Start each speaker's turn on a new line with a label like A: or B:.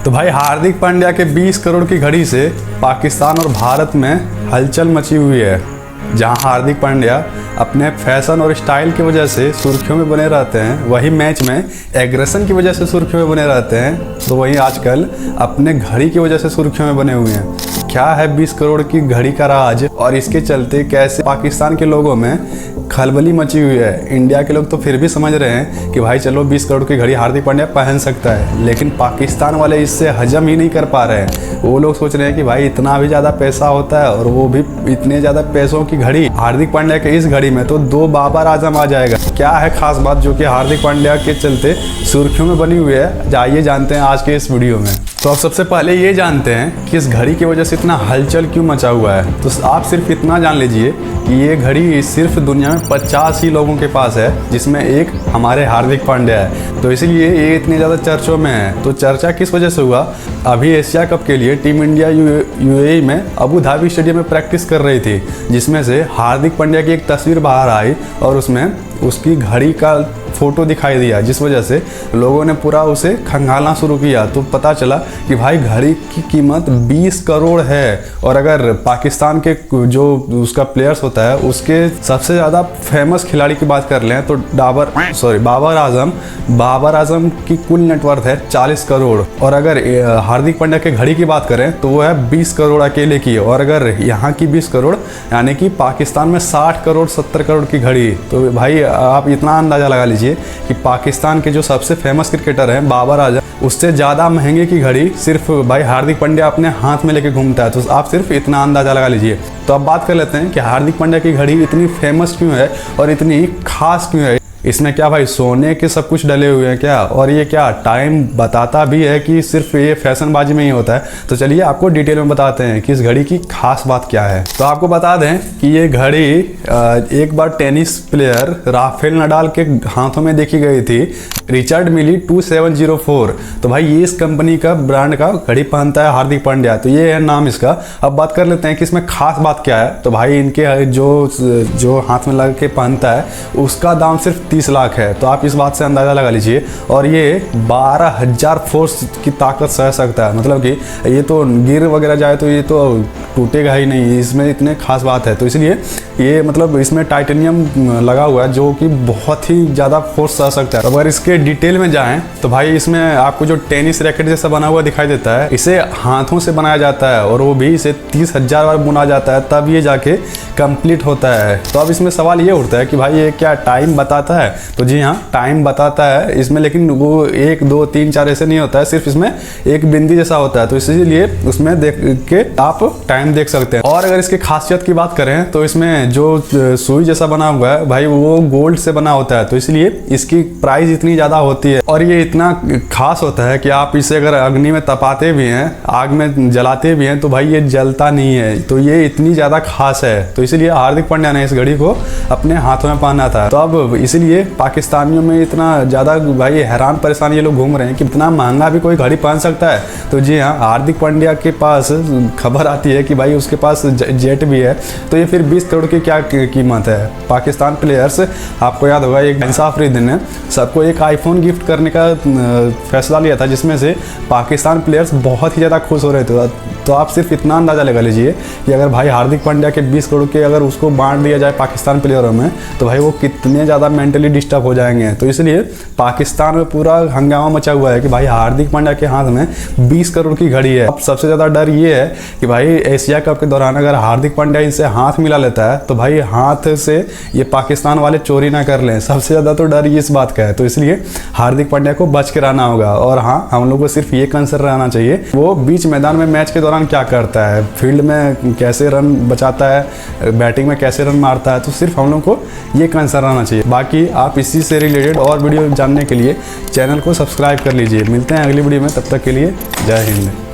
A: तो भाई हार्दिक पांड्या के 20 करोड़ की घड़ी से पाकिस्तान और भारत में हलचल मची हुई है। जहां हार्दिक पांड्या अपने फैशन और स्टाइल की वजह से सुर्खियों में बने रहते हैं, वही मैच में एग्रेशन की वजह से सुर्खियों में बने रहते हैं, तो वहीं आजकल अपने घड़ी की वजह से सुर्खियों में बने हुए हैं। क्या है 20 करोड़ की घड़ी का राज और इसके चलते कैसे पाकिस्तान के लोगों में खलबली मची हुई है। इंडिया के लोग तो फिर भी समझ रहे हैं कि भाई चलो 20 करोड़ की घड़ी हार्दिक पांड्या पहन सकता है, लेकिन पाकिस्तान वाले इससे हजम ही नहीं कर पा रहे हैं। वो लोग सोच रहे हैं कि भाई इतना भी ज़्यादा पैसा होता है और वो भी इतने ज़्यादा पैसों की घड़ी। हार्दिक पांड्या के इस घड़ी में तो 2 बाबर आजम आ जाएगा। क्या है खास बात जो कि हार्दिक पांड्या के चलते सुर्खियों में बनी हुई है, जाइए जानते हैं आज के इस वीडियो में। तो अब सबसे पहले ये जानते हैं कि इस घड़ी की वजह से इतना हलचल क्यों मचा हुआ है। तो आप सिर्फ इतना जान लीजिए कि ये घड़ी सिर्फ दुनिया में 50 ही लोगों के पास है, जिसमें एक हमारे हार्दिक पांड्या है। तो इसीलिए ये इतने ज़्यादा चर्चों में है। तो चर्चा किस वजह से हुआ, अभी एशिया कप के लिए टीम इंडिया यूएई में अबू धाबी स्टेडियम में प्रैक्टिस कर रही थी, जिसमें से हार्दिक पांड्या की एक तस्वीर बाहर आई और उसमें उसकी घड़ी का फोटो दिखाई दिया, जिस वजह से लोगों ने पूरा उसे खंगालना शुरू किया। तो पता चला कि भाई घड़ी की कीमत 20 करोड़ है। और अगर पाकिस्तान के जो उसका प्लेयर्स होता है उसके सबसे ज़्यादा फेमस खिलाड़ी की बात कर लें तो बाबर आजम की कुल नेटवर्थ है 40 करोड़। और अगर हार्दिक पांड्या के घड़ी की बात करें तो वो है 20 करोड़ अकेले की। और अगर यहाँ की 20 करोड़ यानी कि पाकिस्तान में 60 करोड़ 70 करोड़ की घड़ी। तो भाई आप इतना अंदाज़ा लगा लीजिए कि पाकिस्तान के जो सबसे फेमस क्रिकेटर हैं बाबर आजम, उससे ज़्यादा महंगे की घड़ी सिर्फ भाई हार्दिक पांड्या अपने हाथ में लेके घूमता है। तो आप सिर्फ इतना अंदाज़ा लगा लीजिए। तो अब बात कर लेते हैं कि हार्दिक पांड्या की घड़ी इतनी फेमस क्यों है और इतनी खास क्यों है। इसमें क्या भाई सोने के सब कुछ डले हुए हैं क्या, और ये क्या टाइम बताता भी है कि सिर्फ ये फैशनबाजी में ही होता है। तो चलिए आपको डिटेल में बताते हैं कि इस घड़ी की खास बात क्या है। तो आपको बता दें कि ये घड़ी एक बार टेनिस प्लेयर राफेल नडाल के हाथों में देखी गई थी, रिचर्ड मिली 2704। तो भाई ये इस कंपनी का ब्रांड का घड़ी पहनता है हार्दिक पांड्या, तो ये है नाम इसका। अब बात कर लेते हैं कि इसमें खास बात क्या है। तो भाई इनके जो हाथ में लगा के पहनता है उसका दाम सिर्फ 30 लाख है। तो आप इस बात से अंदाज़ा लगा लीजिए। और ये 12,000 फोर्स की ताकत सह सकता है, मतलब कि ये तो गिर वगैरह जाए तो ये तो टूटेगा ही नहीं। इसमें इतने खास बात है। तो इसलिए ये मतलब इसमें टाइटेनियम लगा हुआ है जो कि बहुत ही ज़्यादा फोर्स सह सकता है। अगर इसके डिटेल में जाएं तो भाई इसमें आपको जो टेनिस रैकेट जैसा बना हुआ दिखाई देता है, इसे हाथों से बनाया जाता है और वो भी इसे 30,000 बार बुना जाता है, तब ये जाके कंप्लीट होता है। तो अब इसमें सवाल ये उठता है कि भाई ये क्या टाइम बताता है। तो जी हाँ, टाइम बताता है इसमें, लेकिन वो 1 2 3 4 ऐसे नहीं होता है, सिर्फ इसमें एक बिंदी जैसा होता है। तो इसीलिए उसमें देख के आप टाइम देख सकते हैं। और अगर इसकी खासियत की बात करें तो इसमें जो सुई जैसा बना हुआ है भाई वो गोल्ड से बना होता है, तो इसलिए इसकी प्राइस इतनी ज़्यादा होती है। और ये इतना खास होता है कि आप इसे अगर अग्नि में तपाते भी हैं, आग में जलाते भी हैं, तो भाई ये जलता नहीं है। तो ये इतनी ज़्यादा खास है। तो इसलिए हार्दिक पांड्या ने इस घड़ी को अपने हाथों में पहना था। तो अब इसलिए पाकिस्तानियों में इतना ज़्यादा भाई हैरान परेशान ये लोग घूम रहे हैं कि इतना महंगा भी कोई घड़ी पहन सकता है। तो जी हाँ, हार्दिक पांड्या के पास खबर आती है कि भाई उसके पास जेट भी है। तो ये फिर 20 करोड़ की क्या कीमत है। पाकिस्तान प्लेयर्स, आपको याद होगा एक आफरीदी ने सबको एक आईफोन गिफ्ट करने का फैसला लिया था, जिसमें से पाकिस्तान प्लेयर्स बहुत ही ज़्यादा खुश हो रहे थे। तो आप सिर्फ इतना अंदाज़ा लगा लीजिए कि अगर भाई हार्दिक पांड्या के 20 करोड़ के अगर उसको बांट दिया जाए पाकिस्तान प्लेयरों में, तो भाई वो कितने ज़्यादा मेंटली डिस्टर्ब हो जाएंगे। तो इसलिए पाकिस्तान में पूरा हंगामा मचा हुआ है कि भाई हार्दिक पांड्या के हाथ में 20 करोड़ की घड़ी है। अब सबसे ज़्यादा डर ये है कि भाई एशिया कप के दौरान अगर हार्दिक पांड्या इनसे हाथ मिला लेता है तो भाई हाथ से ये पाकिस्तान वाले चोरी ना कर लें। सबसे ज़्यादा तो डर ये इस बात का है। तो इसलिए हार्दिक पांड्या को बच के रहना होगा। और हाँ, हम लोग को सिर्फ ये कंसर्न रहना चाहिए वो बीच मैदान में मैच के दौरान क्या करता है, फील्ड में कैसे रन बचाता है, बैटिंग में कैसे रन मारता है। तो सिर्फ हम लोग को ये कंसर्न रहना चाहिए। बाकी आप इसी से रिलेटेड और वीडियो जानने के लिए चैनल को सब्सक्राइब कर लीजिए। मिलते हैं अगली वीडियो में, तब तक के लिए जय हिंद।